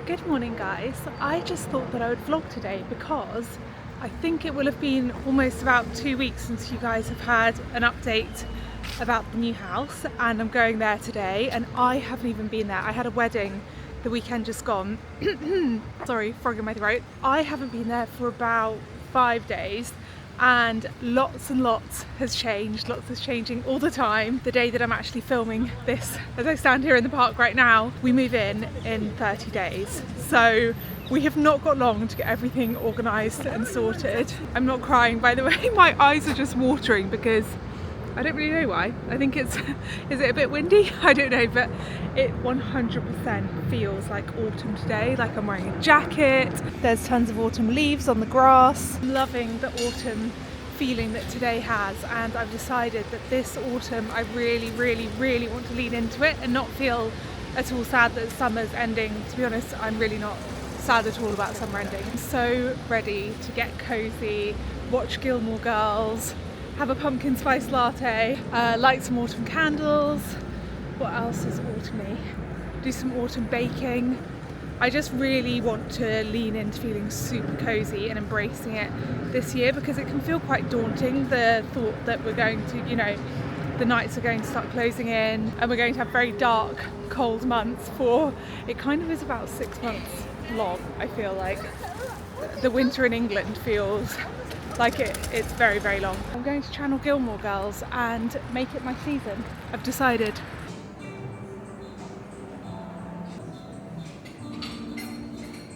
Good morning guys. I just thought that I would vlog today because I think it will have been almost about 2 weeks since you guys have had an update about the new house, and I'm going there today and I haven't even been there. I had a wedding the weekend just gone. Sorry, frog in my throat. I haven't been there for about 5 days and lots has changed. Lots is changing all the time. The day that I'm actually filming this, as I stand here in the park right now, we move in 30 days. So we have not got long to get everything organised and sorted. I'm not crying, by the way. My eyes are just watering because I don't really know why. I think it's, is it a bit windy? I don't know, but it 100% feels like autumn today. Like I'm wearing a jacket. There's tons of autumn leaves on the grass. I'm loving the autumn feeling that today has, and I've decided that this autumn I really want to lean into it and not feel at all sad that summer's ending. To be honest, I'm really not sad at all about summer ending. I'm so ready to get cozy, watch Gilmore Girls, have a pumpkin spice latte, light some autumn candles. What else is autumny? Do some autumn baking. I just really want to lean into feeling super cozy and embracing it this year, because it can feel quite daunting, the thought that we're going to, you know, the nights are going to start closing in and we're going to have very dark, cold months for, it kind of is about 6 months long. I feel like the winter in England feels like it's very long. I'm going to channel Gilmore Girls and make it my season. I've decided.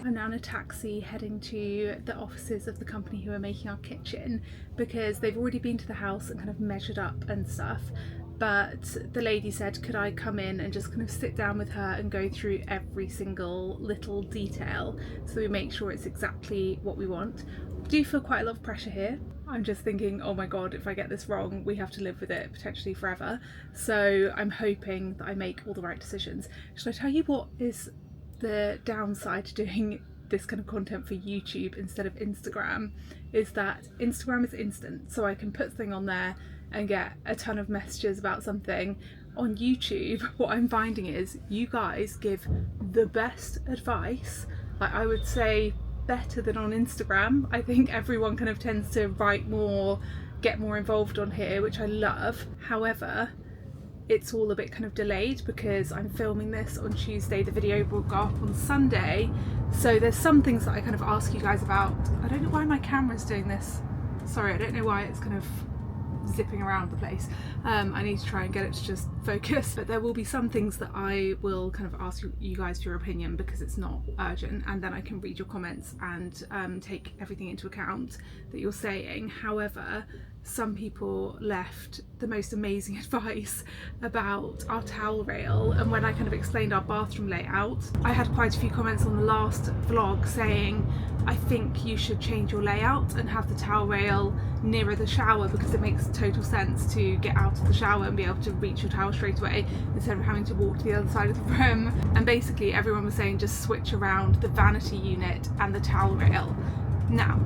I'm now in a taxi heading to the offices of the company who are making our kitchen, because they've already been to the house and kind of measured up and stuff. But the lady said, could I come in and just kind of sit down with her and go through every single little detail so we make sure it's exactly what we want. I do feel quite a lot of pressure here. I'm just thinking, oh my god, if I get this wrong, we have to live with it potentially forever. So I'm hoping that I make all the right decisions. Should I tell you what is the downside to doing this kind of content for YouTube instead of Instagram? Is that Instagram is instant, so I can put something on there and get a ton of messages about something. On YouTube, what I'm finding is you guys give the best advice. Like, I would say better than on Instagram. I think everyone kind of tends to write more, get more involved on here, which I love. However, it's all a bit kind of delayed because I'm filming this on Tuesday. The video will go up on Sunday. So there's some things that I kind of ask you guys about. I don't know why my camera's doing this. Sorry, I don't know why it's kind of zipping around the place. I need to try and get it to just focus, but there will be some things that I will kind of ask you guys for your opinion because it's not urgent, and then I can read your comments and take everything into account that you're saying. However, some people left the most amazing advice about our towel rail, and when I kind of explained our bathroom layout, I had quite a few comments on the last vlog saying, I think you should change your layout and have the towel rail nearer the shower because it makes total sense to get out of the shower and be able to reach your towel straight away instead of having to walk to the other side of the room. And basically everyone was saying just switch around the vanity unit and the towel rail. Now,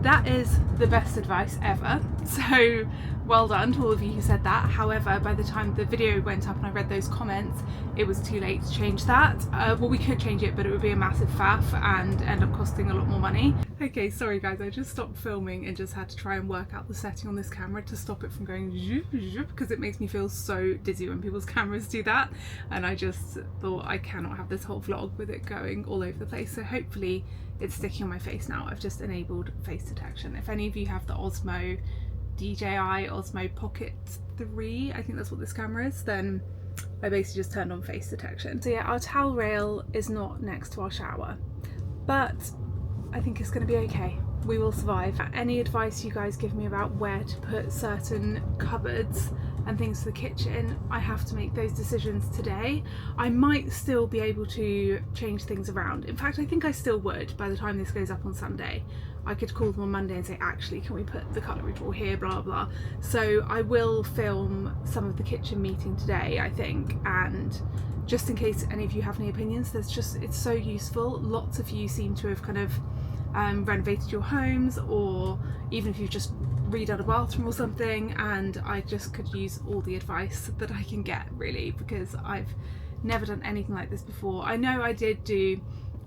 that is the best advice ever, so well done to all of you who said that. However, by the time the video went up and I read those comments, it was too late to change that. Well, we could change it, but it would be a massive faff and end up costing a lot more money. Okay, sorry guys, I just stopped filming and just had to try and work out the setting on this camera to stop it from going zoop, zoop, because it makes me feel so dizzy when people's cameras do that, and I just thought I cannot have this whole vlog with it going all over the place. So hopefully it's sticking on my face now. I've just enabled face detection. If any of you have the Osmo DJI Osmo Pocket 3, I think that's what this camera is, then I basically just turned on face detection. So yeah, our towel rail is not next to our shower, but I think it's going to be okay. We will survive. Any advice you guys give me about where to put certain cupboards and things for the kitchen, I have to make those decisions today. I might still be able to change things around. In fact, I think I still would by the time this goes up on Sunday. I could call them on Monday and say, actually, can we put the cutlery drawer here, blah blah. So I will film some of the kitchen meeting today, I think, and just in case any of you have any opinions, it's so useful. Lots of you seem to have kind of renovated your homes, or even if you've just redone a bathroom or something, and I just could use all the advice that I can get, really, because I've never done anything like this before. I know I did do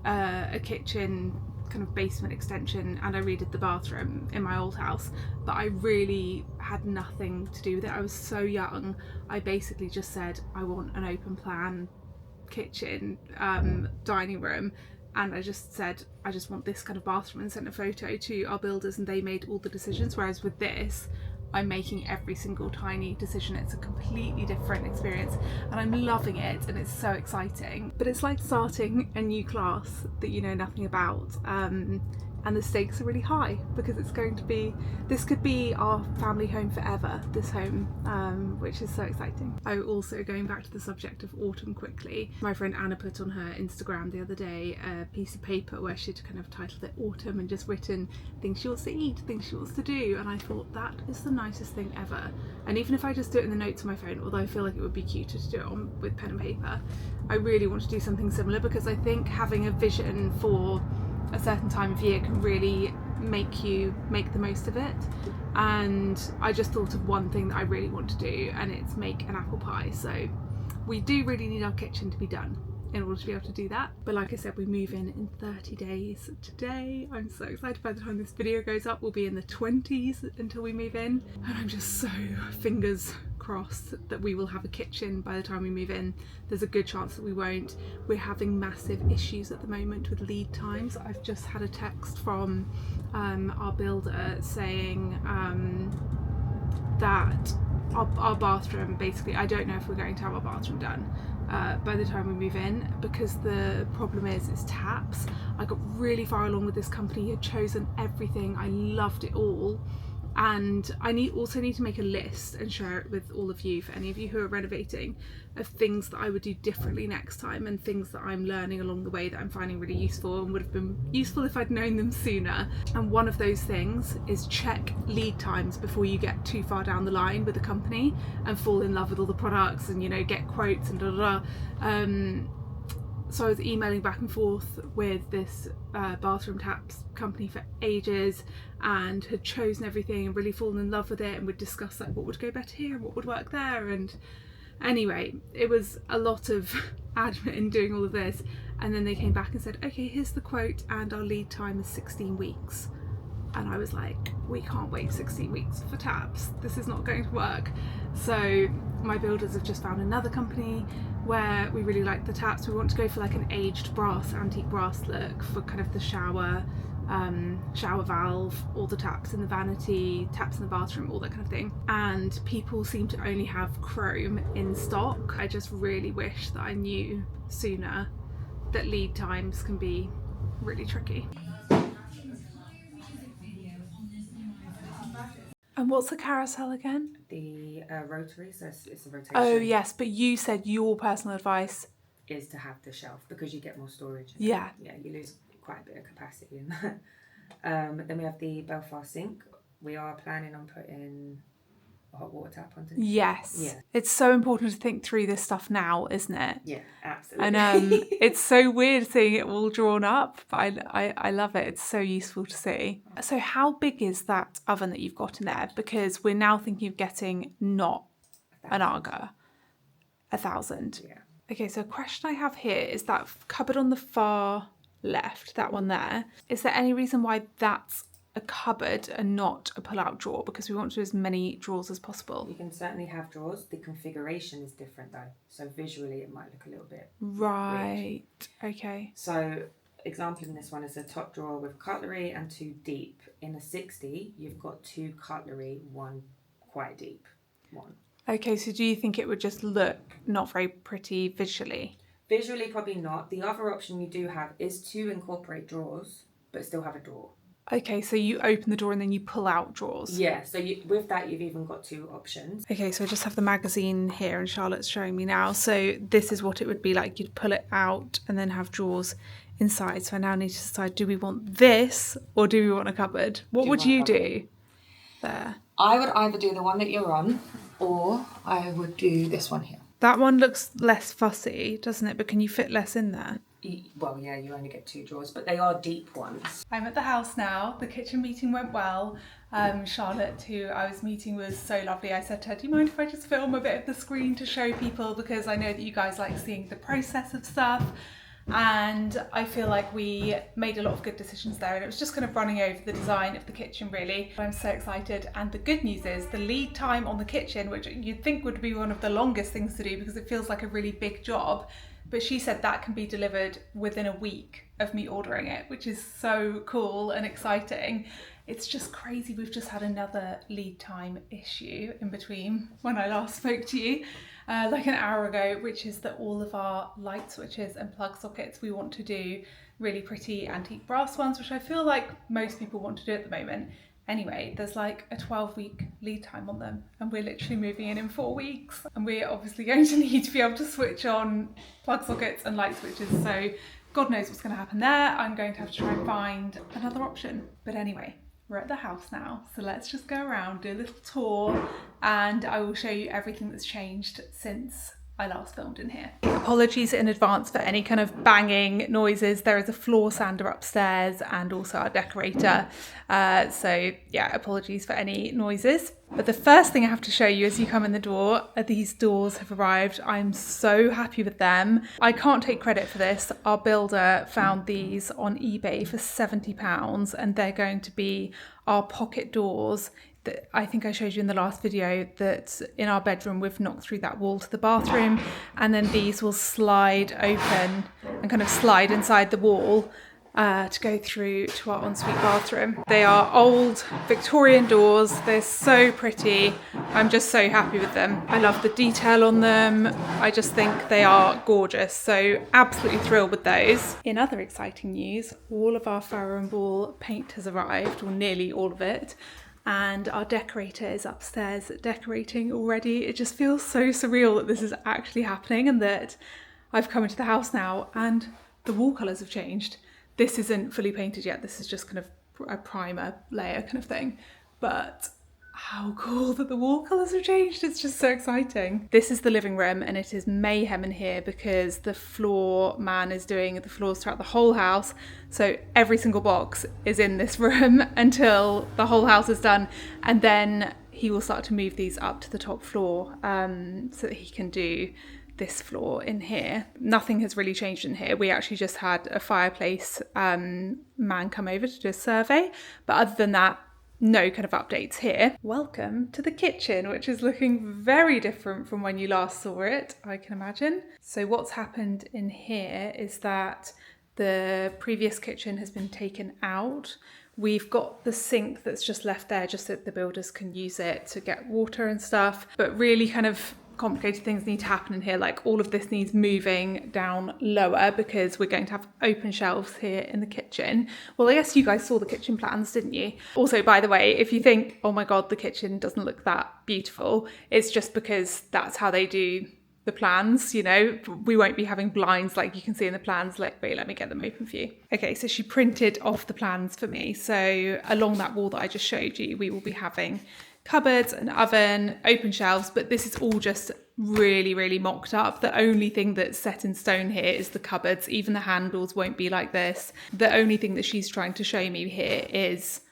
a kitchen kind of basement extension, and I redid the bathroom in my old house, but I really had nothing to do with it. I was so young. I basically just said I want an open plan kitchen, dining room, and I just said I just want this kind of bathroom, and sent a photo to our builders, and they made all the decisions. Whereas with this, I'm making every single tiny decision. It's a completely different experience, and I'm loving it, and it's so exciting. But it's like starting a new class that you know nothing about, and the stakes are really high, because it's going to be, this could be our family home forever, this home, which is so exciting. Oh, also going back to the subject of autumn quickly, my friend Anna put on her Instagram the other day a piece of paper where she'd kind of titled it autumn and just written things she wants to eat, things she wants to do, and I thought that is the nicest thing ever. And even if I just do it in the notes on my phone, although I feel like it would be cuter to do it on with pen and paper, I really want to do something similar, because I think having a vision for a certain time of year can really make you make the most of it. And I just thought of one thing that I really want to do, and it's make an apple pie. So we do really need our kitchen to be done in order to be able to do that. But like I said, we move in 30 days today. I'm so excited. By the time this video goes up, we'll be in the 20s until we move in, and I'm just so fingers crossed that we will have a kitchen by the time we move in. There's a good chance that we won't. We're having massive issues at the moment with lead times. I've just had a text from our builder saying that our bathroom, basically, I don't know if we're going to have our bathroom done by the time we move in, because the problem is it's taps. I got really far along with this company, had chosen everything, I loved it all, and I also need to make a list and share it with all of you, for any of you who are renovating, of things that I would do differently next time, and things that I'm learning along the way that I'm finding really useful and would have been useful if I'd known them sooner. And one of those things is check lead times before you get too far down the line with a company and fall in love with all the products and, you know, get quotes and so I was emailing back and forth with this bathroom taps company for ages, and had chosen everything and really fallen in love with it, and would discuss like what would go better here and what would work there. And anyway, it was a lot of admin doing all of this, and then they came back and said, okay, here's the quote, and our lead time is 16 weeks. And I was like, we can't wait 16 weeks for taps. This is not going to work. So my builders have just found another company where we really like the taps. We want to go for like an aged brass, antique brass look for kind of the shower valve, all the taps in the vanity, taps in the bathroom, all that kind of thing. And people seem to only have chrome in stock. I just really wish that I knew sooner that lead times can be really tricky. And what's the carousel again? The rotary, so it's a rotation. Oh yes, but you said your personal advice is to have the shelf, because you get more storage. Yeah. Yeah, you lose quite a bit of capacity in that. Then we have the Belfast sink. We are planning on putting a hot water tap underneath. Yes. Yeah. It's so important to think through this stuff now, isn't it? Yeah, absolutely. And it's so weird seeing it all drawn up, but I love it. It's so useful to see. So how big is that oven that you've got in there? Because we're now thinking of getting not an Aga, 1,000. Yeah. Okay, so a question I have here is that cupboard on the far left, that one there. Is there any reason why that's a cupboard and not a pull-out drawer? Because we want to do as many drawers as possible. You can certainly have drawers. The configuration is different though, so visually it might look a little bit right weird. Okay. So example in this one is a top drawer with cutlery and 2 deep. In a 60 you've got 2 cutlery, 1 quite deep one. Okay, so do you think it would just look not very pretty visually? Visually probably not. The other option you do have is to incorporate drawers but still have a drawer. Okay, so you open the door and then you pull out drawers. Yeah, so with that you've even got 2 options. Okay, so I just have the magazine here and Charlotte's showing me now. So this is what it would be like. You'd pull it out and then have drawers inside. So I now need to decide, do we want this or do we want a cupboard? What would you do there? I would either do the one that you're on, or I would do this one here. That one looks less fussy, doesn't it? But can you fit less in there? Well, yeah, you only get 2 drawers, but they are deep ones. I'm at the house now. The kitchen meeting went well. Charlotte, who I was meeting, was so lovely. I said to her, do you mind if I just film a bit of the screen to show people? Because I know that you guys like seeing the process of stuff. and I feel like we made a lot of good decisions there, and it was just kind of running over the design of the kitchen really. I'm so excited, and the good news is the lead time on the kitchen, which you'd think would be one of the longest things to do because it feels like a really big job, but she said that can be delivered within a week of me ordering it, which is so cool and exciting. It's just crazy, we've just had another lead time issue in between when I last spoke to you. Like an hour ago, which is that all of our light switches and plug sockets, we want to do really pretty antique brass ones, which I feel like most people want to do at the moment. Anyway, there's like a 12-week lead time on them, and we're literally moving in 4 weeks, and we're obviously going to need to be able to switch on plug sockets and light switches, so God knows what's going to happen there. I'm going to have to try and find another option. But anyway, we're at the house now, so let's just go around, do a little tour, and I will show you everything that's changed since I last filmed in here. Apologies in advance for any kind of banging noises. There is a floor sander upstairs and also our decorator. So yeah, apologies for any noises. But the first thing I have to show you as you come in the door are these doors have arrived. I'm so happy with them. I can't take credit for this. Our builder found these on eBay for £70, and they're going to be our pocket doors. That I think I showed you in the last video that in our bedroom we've knocked through that wall to the bathroom, and then these will slide open and kind of slide inside the wall to go through to our ensuite bathroom. They are old Victorian doors. They're so pretty. I'm just so happy with them. I love the detail on them. I just think they are gorgeous. So absolutely thrilled with those. In other exciting news, all of our Farrow and Ball paint has arrived, or nearly all of it. And our decorator is upstairs decorating already. It just feels so surreal that this is actually happening and that I've come into the house now and the wall colours have changed. This isn't fully painted yet. This is just kind of a primer layer kind of thing. But how cool that the wall colours have changed. It's just so exciting. This is the living room, and it is mayhem in here because the floor man is doing the floors throughout the whole house. So every single box is in this room until the whole house is done. And then he will start to move these up to the top floor so that he can do this floor in here. Nothing has really changed in here. We actually just had a fireplace man come over to do a survey. But other than that, no kind of updates here. Welcome to the kitchen, which is looking very different from when you last saw it, I can imagine. So what's happened in here is that the previous kitchen has been taken out. We've got the sink that's just left there just so that the builders can use it to get water and stuff, but really kind of complicated things need to happen in here. Like all of this needs moving down lower because we're going to have open shelves here in the kitchen. Well, I guess you guys saw the kitchen plans, didn't you? Also, by the way, if you think, oh my God, the kitchen doesn't look that beautiful, it's just because that's how they do the plans, you know. We won't be having blinds like you can see in the plans. Wait, let me get them open for you. Okay, so she printed off the plans for me. So along that wall that I just showed you, we will be having cupboards, an oven, open shelves, but this is all just really, really mocked up. The only thing that's set in stone here is the cupboards. Even the handles won't be like this. The only thing that she's trying to show me here is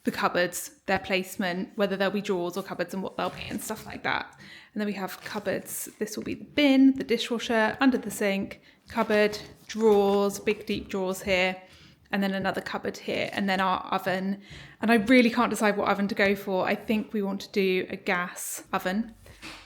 the cupboards, their placement, whether there'll be drawers or cupboards and what they'll be and stuff like that. And then we have cupboards. This will be the bin, the dishwasher, under the sink, cupboard, drawers, big deep drawers here, and then another cupboard here, and then our oven. And I really can't decide what oven to go for. I think we want to do a gas oven.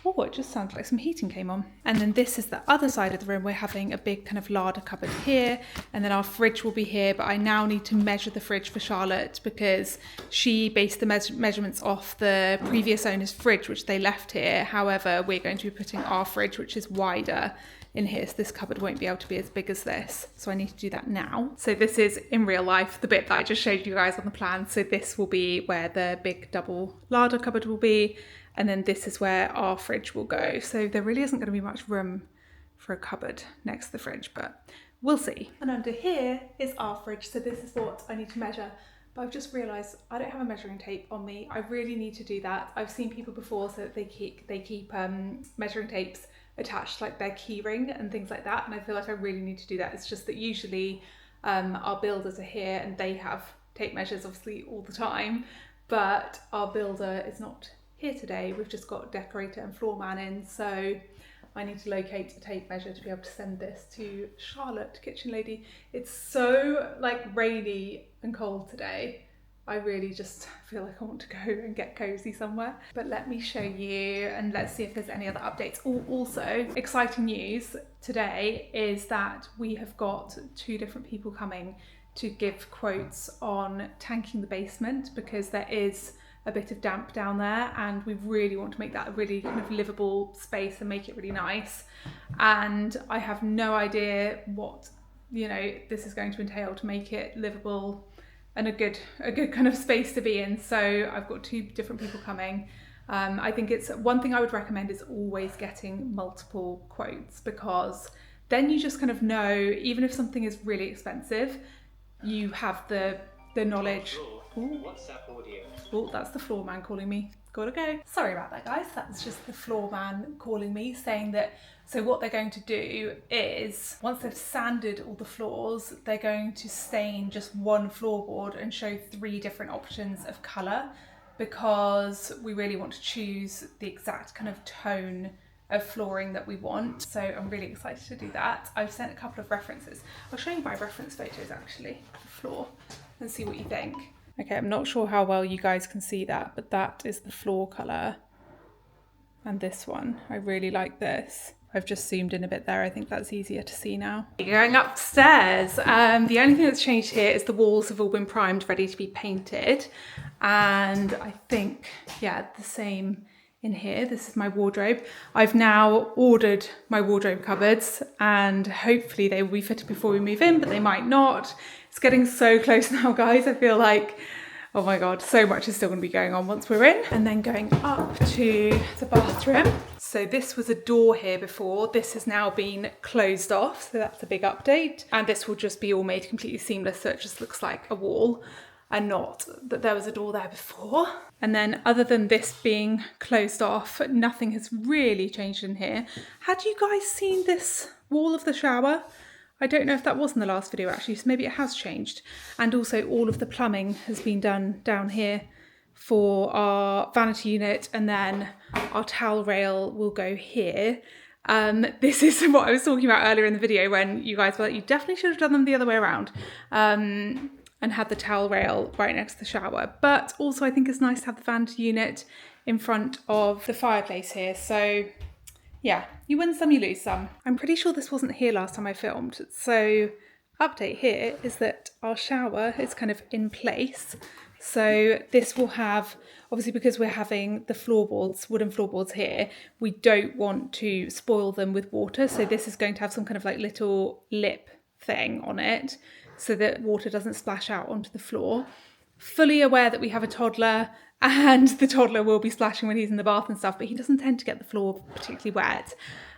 Oh, it just sounds like some heating came on. And then this is the other side of the room. We're having a big kind of larder cupboard here, and then our fridge will be here, but I now need to measure the fridge for Charlotte because she based the measurements off the previous owner's fridge, which they left here. However, we're going to be putting our fridge, which is wider, in here, so this cupboard won't be able to be as big as this. So I need to do that now. So this is in real life, the bit that I just showed you guys on the plan. So this will be where the big double larder cupboard will be. And then this is where our fridge will go. So there really isn't going to be much room for a cupboard next to the fridge, but we'll see. And under here is our fridge. So this is what I need to measure. But I've just realised I don't have a measuring tape on me. I really need to do that. I've seen people before so that they keep measuring tapes attached like their key ring and things like that, and I feel like I really need to do that. It's just that usually our builders are here and they have tape measures obviously all the time, but our builder is not here today. We've just got decorator and floor man in, so I need to locate a tape measure to be able to send this to Charlotte, kitchen lady. It's so like rainy and cold today. I really just feel like I want to go and get cozy somewhere. But let me show you and let's see if there's any other updates. Also, exciting news today is that we have got 2 different people coming to give quotes on tanking the basement, because there is a bit of damp down there and we really want to make that a really kind of livable space and make it really nice. And I have no idea what, you know, this is going to entail to make it livable and a good kind of space to be in. So I've got 2 different people coming. I think it's one thing I would recommend is always getting multiple quotes, because then you just kind of know, even if something is really expensive, you have the knowledge. Ooh. WhatsApp audio. Oh, that's the floor man calling me. Gotta go. Sorry about that, guys. That's just the floor man calling me, saying that, so what they're going to do is, once they've sanded all the floors, they're going to stain just one floorboard and show 3 different options of colour, because we really want to choose the exact kind of tone of flooring that we want. So I'm really excited to do that. I've sent a couple of references. I'll show you my reference photos actually, the floor, and see what you think. Okay, I'm not sure how well you guys can see that, but that is the floor colour. And this one, I really like this. I've just zoomed in a bit there. I think that's easier to see now. Going upstairs, the only thing that's changed here is the walls have all been primed, ready to be painted. And I think, yeah, the same in here. This is my wardrobe. I've now ordered my wardrobe cupboards and hopefully they will be fitted before we move in, but they might not. It's getting so close now, guys. I feel like, oh my God, so much is still gonna be going on once we're in. And then going up to the bathroom. So this was a door here before. This has now been closed off. So that's a big update. And this will just be all made completely seamless. So it just looks like a wall and not that there was a door there before. And then other than this being closed off, nothing has really changed in here. Had you guys seen this wall of the shower? I don't know if that was in the last video actually, so maybe it has changed. And also all of the plumbing has been done down here for our vanity unit, and then our towel rail will go here. This is what I was talking about earlier in the video when you guys were like, you definitely should have done them the other way around. And had the towel rail right next to the shower. But also I think it's nice to have the vanity unit in front of the fireplace here. So yeah, you win some, you lose some. I'm pretty sure this wasn't here last time I filmed. So update here is that our shower is kind of in place. So this will have, obviously because we're having the floorboards, wooden floorboards here, we don't want to spoil them with water. So this is going to have some kind of like little lip thing on it, so that water doesn't splash out onto the floor. Fully aware that we have a toddler and the toddler will be splashing when he's in the bath and stuff, but he doesn't tend to get the floor particularly wet.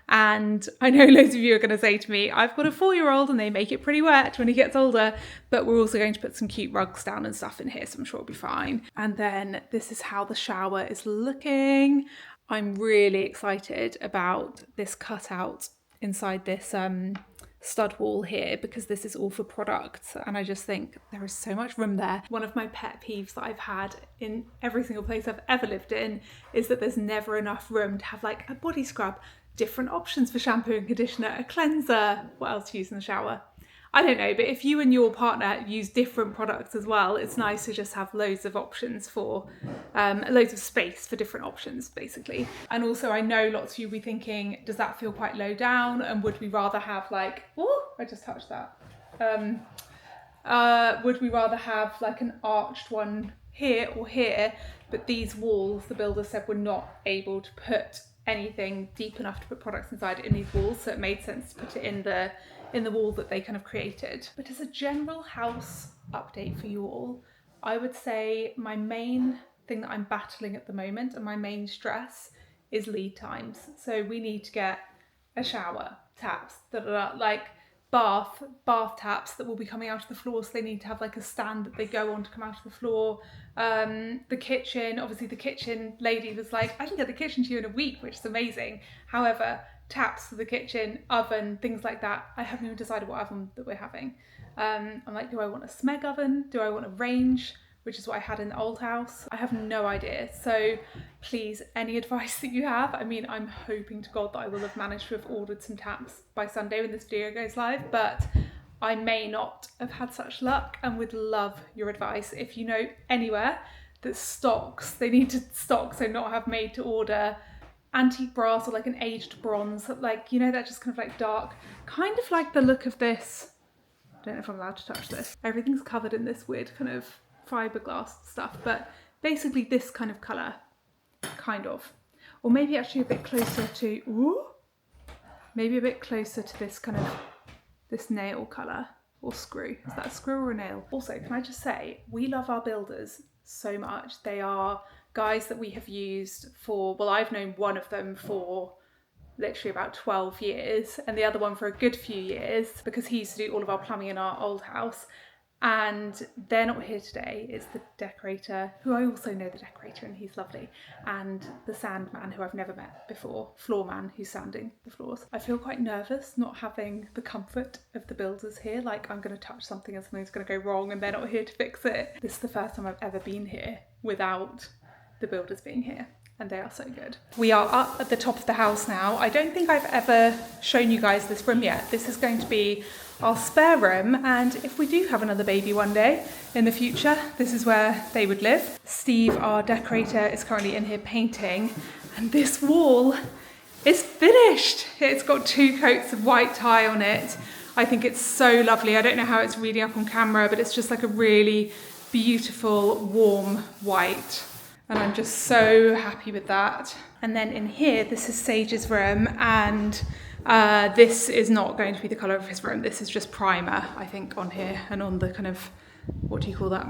And I know loads of you are going to say to me, I've got a 4-year-old and they make it pretty wet when he gets older, but we're also going to put some cute rugs down and stuff in here, so I'm sure it'll be fine. And then this is how the shower is looking. I'm really excited about this cutout inside this stud wall here, because this is all for products and I just think there is so much room there. One of my pet peeves that I've had in every single place I've ever lived in is that there's never enough room to have like a body scrub, different options for shampoo and conditioner, a cleanser, what else to use in the shower? I don't know, but if you and your partner use different products as well, it's nice to just have loads of options for, loads of space for different options, basically. And also I know lots of you will be thinking, does that feel quite low down? And would we rather have like, oh, I just touched that. Would we rather have like an arched one here or here? But these walls, the builder said, we're not able to put anything deep enough to put products inside in these walls, so it made sense to put it in the wall that they kind of created. But as a general house update for you all, I would say my main thing that I'm battling at the moment and my main stress is lead times. So we need to get a shower, taps, like bath taps that will be coming out of the floor, so they need to have like a stand that they go on to come out of the floor. The kitchen, obviously the kitchen lady was like, I can get the kitchen to you in a week, which is amazing. However, taps for the kitchen, oven, things like that, I haven't even decided what oven that we're having. I'm like, do I want a Smeg oven? Do I want a range, which is what I had in the old house? I have no idea. So please, any advice that you have. I mean, I'm hoping to God that I will have managed to have ordered some taps by Sunday when this video goes live, but I may not have had such luck and would love your advice. If you know anywhere that stocks, they need to stock, so not have made to order antique brass or like an aged bronze, like, you know, that just kind of like dark, kind of like the look of this. I don't know if I'm allowed to touch this. Everything's covered in this weird kind of fiberglass stuff, but basically this kind of colour, kind of. Or maybe actually a bit closer to, ooh, maybe a bit closer to this kind of, this nail colour or screw. Is that a screw or a nail? Also, can I just say, we love our builders so much. They are guys that we have used for, well, I've known one of them for literally about 12 years and the other one for a good few years, because he used to do all of our plumbing in our old house. And they're not here today. It's the decorator, who I also know the decorator and he's lovely, and the sand man, who I've never met before, floor man, who's sanding the floors. I feel quite nervous not having the comfort of the builders here, like I'm going to touch something and something's going to go wrong and they're not here to fix it. This is the first time I've ever been here without the builders being here, and they are so good. We are up at the top of the house now. I don't think I've ever shown you guys this room yet. This is going to be our spare room, and if we do have another baby one day in the future, this is where they would live. Steve, our decorator, is currently in here painting, and this wall is finished. It's got 2 coats of white tie on it. I think it's so lovely. I don't know how it's reading up on camera, but it's just like a really beautiful warm white, and I'm just so happy with that. And then in here, this is Sage's room, and this is not going to be the colour of his room. This is just primer, I think, on here and on the kind of, what do you call that?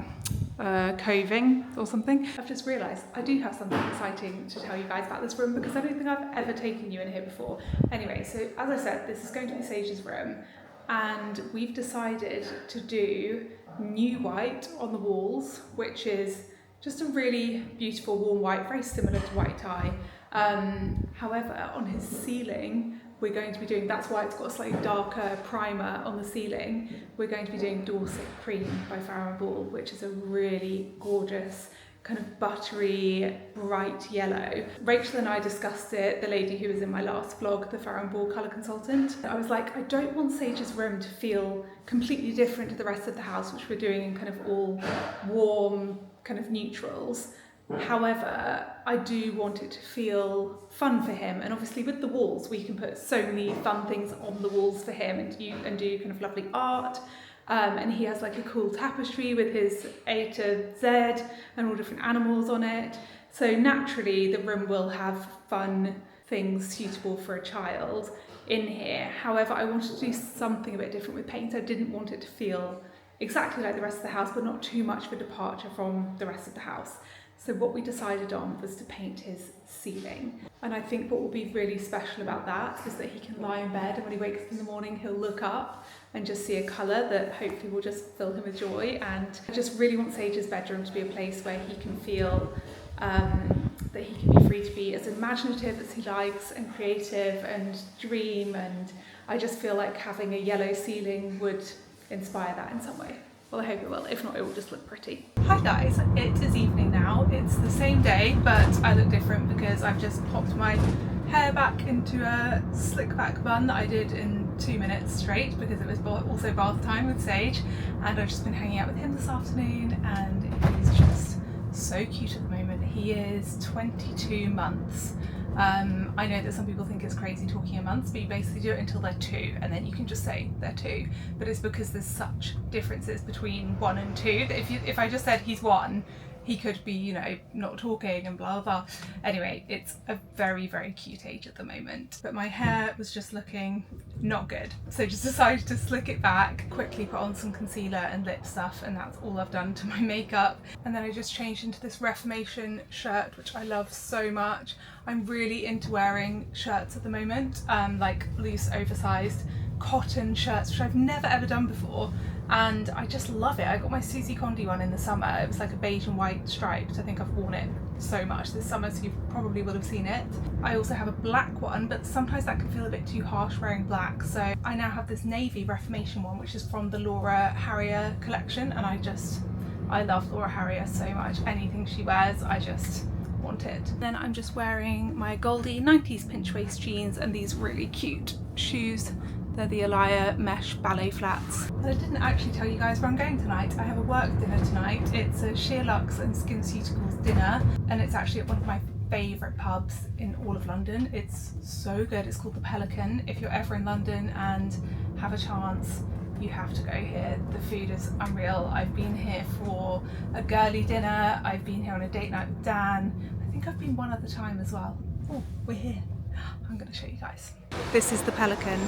Coving or something. I've just realised I do have something exciting to tell you guys about this room, because I don't think I've ever taken you in here before. Anyway, so as I said, this is going to be Sage's room, and we've decided to do new white on the walls, which is just a really beautiful warm white, very similar to white tie. However, on his ceiling, we're going to be doing, that's why it's got a slightly darker primer on the ceiling, we're going to be doing Dorset Cream by Farrow & Ball, which is a really gorgeous, kind of buttery, bright yellow. Rachel and I discussed it, the lady who was in my last vlog, the Farrow & Ball colour consultant. I was like, I don't want Sage's room to feel completely different to the rest of the house, which we're doing in kind of all warm, kind of neutrals. However, I do want it to feel fun for him, and obviously with the walls we can put so many fun things on the walls for him and do kind of lovely art. And he has like a cool tapestry with his A to Z and all different animals on it. So naturally the room will have fun things suitable for a child in here. However, I wanted to do something a bit different with paint. I didn't want it to feel exactly like the rest of the house, but not too much of a departure from the rest of the house. So what we decided on was to paint his ceiling. And I think what will be really special about that is that he can lie in bed, and when he wakes up in the morning, he'll look up and just see a colour that hopefully will just fill him with joy. And I just really want Sage's bedroom to be a place where he can feel that he can be free to be as imaginative as he likes and creative and dream. And I just feel like having a yellow ceiling would inspire that in some way. Well, I hope it will. If not, it will just look pretty. Hi guys, it is evening now. It's the same day, but I look different because I've just popped my hair back into a slick back bun that I did in 2 minutes straight, because it was also bath time with Sage, and I've just been hanging out with him this afternoon, and he's just so cute at the moment. He is 22 months. I know that some people think it's crazy talking in months, but you basically do it until they're 2, and then you can just say they're 2. But it's because there's such differences between 1 and 2 that if I just said he's 1, he could be, you know, not talking and blah blah. Anyway, it's a very, very cute age at the moment. But my hair was just looking not good, so just decided to slick it back, quickly put on some concealer and lip stuff, and that's all I've done to my makeup. And then I just changed into this Renovation shirt, which I love so much. I'm really into wearing shirts at the moment, like loose, oversized cotton shirts, which I've never ever done before, and I just love it. I got my Susie Condi one in the summer. It was like a beige and white striped. I think I've worn it so much this summer, so you probably will have seen it. I also have a black one, but sometimes that can feel a bit too harsh wearing black, so I now have this navy Reformation one, which is from the Laura Harrier collection, and I love Laura Harrier so much. Anything she wears, I just want it. Then I'm just wearing my Goldie 90s pinch waist jeans and these really cute shoes. They're the Elia mesh ballet flats. And I didn't actually tell you guys where I'm going tonight. I have a work dinner tonight. It's a Sheer Luxe and SkinCeuticals dinner, and it's actually at one of my favourite pubs in all of London. It's so good. It's called the Pelican. If you're ever in London and have a chance, you have to go here. The food is unreal. I've been here for a girly dinner. I've been here on a date night with Dan. I think I've been one other time as well. Oh, we're here. I'm going to show you guys. This is the Pelican.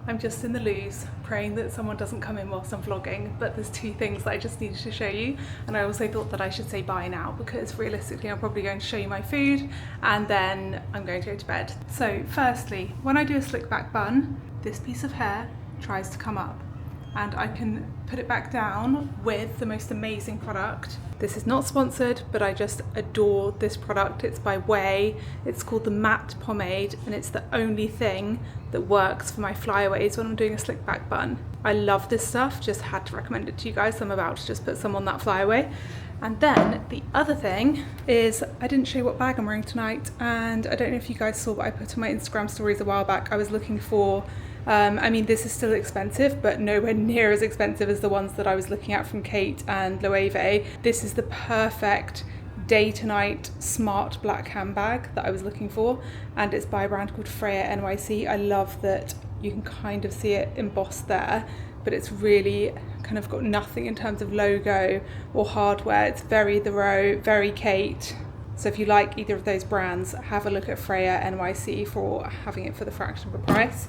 I'm just in the loos praying that someone doesn't come in whilst I'm vlogging, but there's two things that I just needed to show you, and I also thought that I should say bye now because realistically I'm probably going to show you my food and then I'm going to go to bed. So firstly, when I do a slick back bun, this piece of hair tries to come up, and I can put it back down with the most amazing product. This is not sponsored, but I just adore this product. It's by Way. It's called the Matte Pomade, and it's the only thing that works for my flyaways when I'm doing a slick back bun. I love this stuff, just had to recommend it to you guys. So I'm about to just put some on that flyaway. And then the other thing is, I didn't show you what bag I'm wearing tonight, and I don't know if you guys saw, but I put on my Instagram stories a while back. I was looking for I mean, this is still expensive, but nowhere near as expensive as the ones that I was looking at from Kate and Loewe. This is the perfect day to night smart black handbag that I was looking for, and it's by a brand called Freya NYC. I love that you can kind of see it embossed there, but it's really kind of got nothing in terms of logo or hardware. It's very The Row, very Kate. So if you like either of those brands, have a look at Freya NYC for having it for the fraction of the price.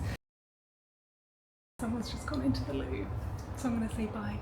Someone's just gone into the loo, so I'm going to say bye.